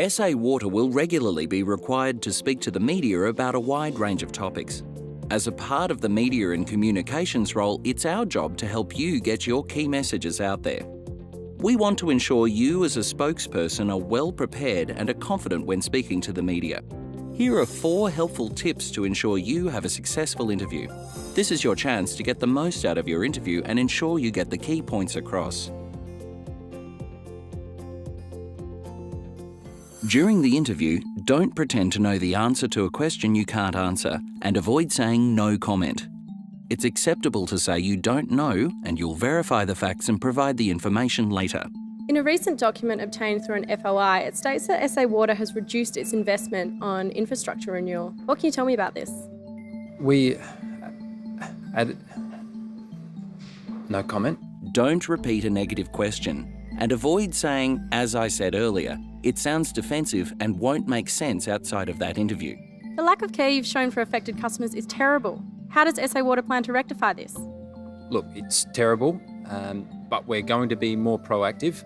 SA Water will regularly be required to speak to the media about a wide range of topics. As a part of the media and communications role, it's our job to help you get your key messages out there. We want to ensure you as a spokesperson are well prepared and are confident when speaking to the media. Here are 4 helpful tips to ensure you have a successful interview. This is your chance to get the most out of your interview and ensure you get the key points across. During the interview, don't pretend to know the answer to a question you can't answer and avoid saying no comment. It's acceptable to say you don't know, and you'll verify the facts and provide the information later. In a recent document obtained through an FOI, it states that SA Water has reduced its investment on infrastructure renewal. What can you tell me about this? We added... No comment. Don't repeat a negative question and avoid saying, as I said earlier. It sounds defensive and won't make sense outside of that interview. The lack of care you've shown for affected customers is terrible. How does SA Water plan to rectify this? Look, it's terrible, but we're going to be more proactive,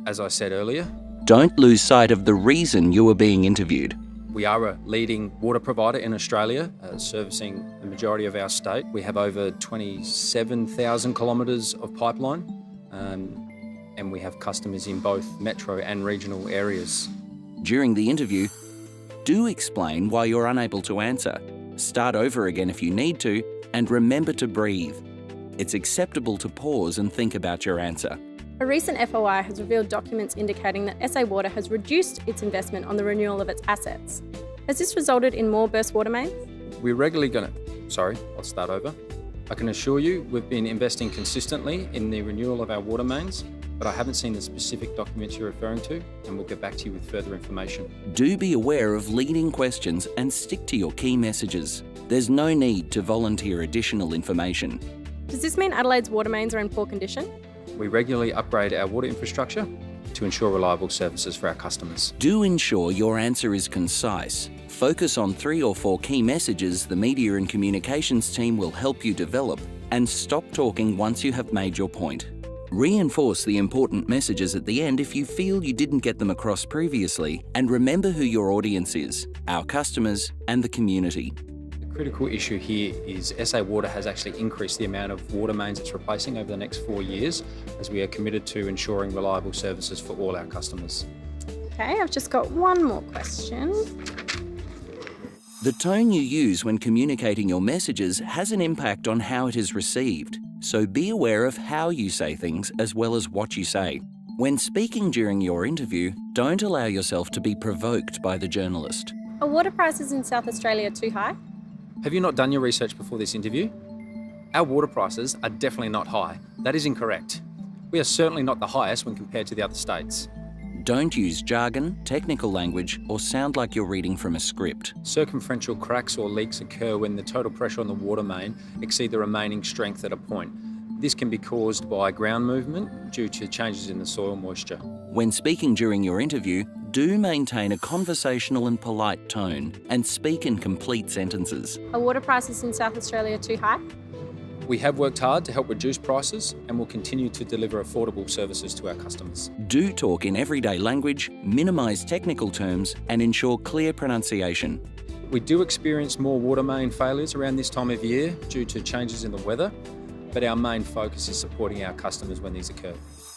as I said earlier. Don't lose sight of the reason you are being interviewed. We are a leading water provider in Australia, servicing the majority of our state. We have over 27,000 kilometres of pipeline, and we have customers in both metro and regional areas. During the interview, do explain why you're unable to answer. Start over again if you need to, and remember to breathe. It's acceptable to pause and think about your answer. A recent FOI has revealed documents indicating that SA Water has reduced its investment on the renewal of its assets. Has this resulted in more burst water mains? We're regularly I'll start over. I can assure you we've been investing consistently in the renewal of our water mains, but I haven't seen the specific documents you're referring to, and we'll get back to you with further information. Do be aware of leading questions and stick to your key messages. There's no need to volunteer additional information. Does this mean Adelaide's water mains are in poor condition? We regularly upgrade our water infrastructure to ensure reliable services for our customers. Do ensure your answer is concise. Focus on 3 or 4 key messages the media and communications team will help you develop, and stop talking once you have made your point. Reinforce the important messages at the end if you feel you didn't get them across previously, and remember who your audience is, our customers and the community. The critical issue here is SA Water has actually increased the amount of water mains it's replacing over the next 4 years, as we are committed to ensuring reliable services for all our customers. Okay, I've just got one more question. The tone you use when communicating your messages has an impact on how it is received, so be aware of how you say things as well as what you say. When speaking during your interview, don't allow yourself to be provoked by the journalist. Are water prices in South Australia too high? Have you not done your research before this interview? Our water prices are definitely not high. That is incorrect. We are certainly not the highest when compared to the other states. Don't use jargon, technical language, or sound like you're reading from a script. Circumferential cracks or leaks occur when the total pressure on the water main exceeds the remaining strength at a point. This can be caused by ground movement due to changes in the soil moisture. When speaking during your interview, do maintain a conversational and polite tone and speak in complete sentences. Are water prices in South Australia too high? We have worked hard to help reduce prices and will continue to deliver affordable services to our customers. Do talk in everyday language, minimise technical terms, and ensure clear pronunciation. We do experience more water main failures around this time of year due to changes in the weather, but our main focus is supporting our customers when these occur.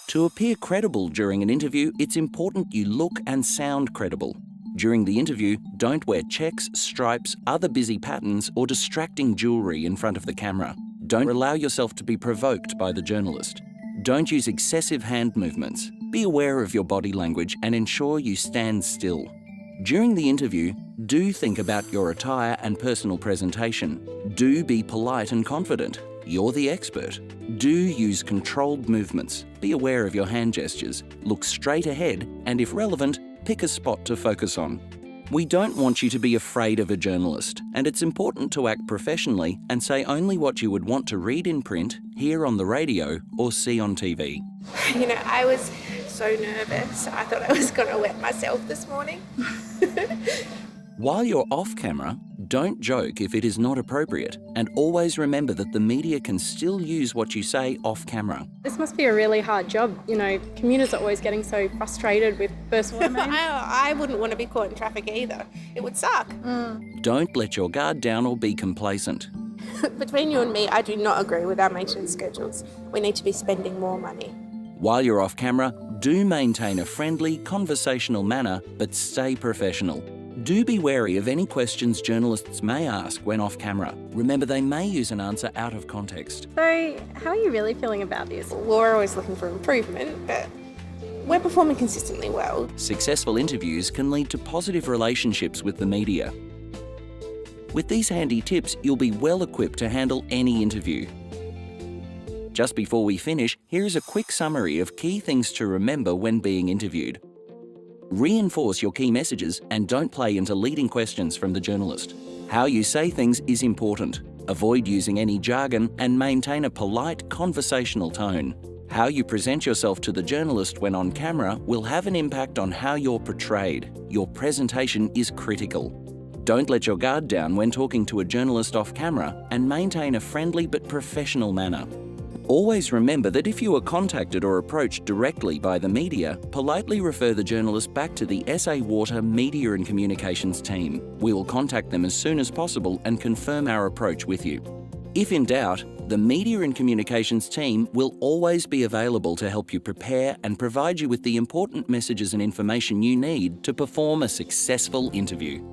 To appear credible during an interview, it's important you look and sound credible. During the interview, don't wear checks, stripes, other busy patterns, or distracting jewellery in front of the camera. Don't allow yourself to be provoked by the journalist. Don't use excessive hand movements. Be aware of your body language and ensure you stand still. During the interview, do think about your attire and personal presentation. Do be polite and confident. You're the expert. Do use controlled movements. Be aware of your hand gestures. Look straight ahead and, if relevant, pick a spot to focus on. We don't want you to be afraid of a journalist, and it's important to act professionally and say only what you would want to read in print, hear on the radio, or see on TV. I was so nervous. I thought I was going to wet myself this morning. While you're off camera, Don't joke if it is not appropriate, and always remember that the media can still use what you say off camera. This must be a really hard job. Commuters are always getting so frustrated with burst water mains. I wouldn't want to be caught in traffic either. It would suck. Don't let your guard down or be complacent. Between you and me, I do not agree with our maintenance schedules. We need to be spending more money. While you're off camera, do maintain a friendly, conversational manner, but stay professional. Do be wary of any questions journalists may ask when off camera. Remember, they may use an answer out of context. So, how are you really feeling about this? We're always looking for improvement, but we're performing consistently well. Successful interviews can lead to positive relationships with the media. With these handy tips, you'll be well equipped to handle any interview. Just before we finish, here is a quick summary of key things to remember when being interviewed. Reinforce your key messages and don't play into leading questions from the journalist. How you say things is important. Avoid using any jargon and maintain a polite, conversational tone. How you present yourself to the journalist when on camera will have an impact on how you're portrayed. Your presentation is critical. Don't let your guard down when talking to a journalist off camera and maintain a friendly but professional manner. Always remember that if you are contacted or approached directly by the media, politely refer the journalist back to the SA Water Media and Communications team. We will contact them as soon as possible and confirm our approach with you. If in doubt, the Media and Communications team will always be available to help you prepare and provide you with the important messages and information you need to perform a successful interview.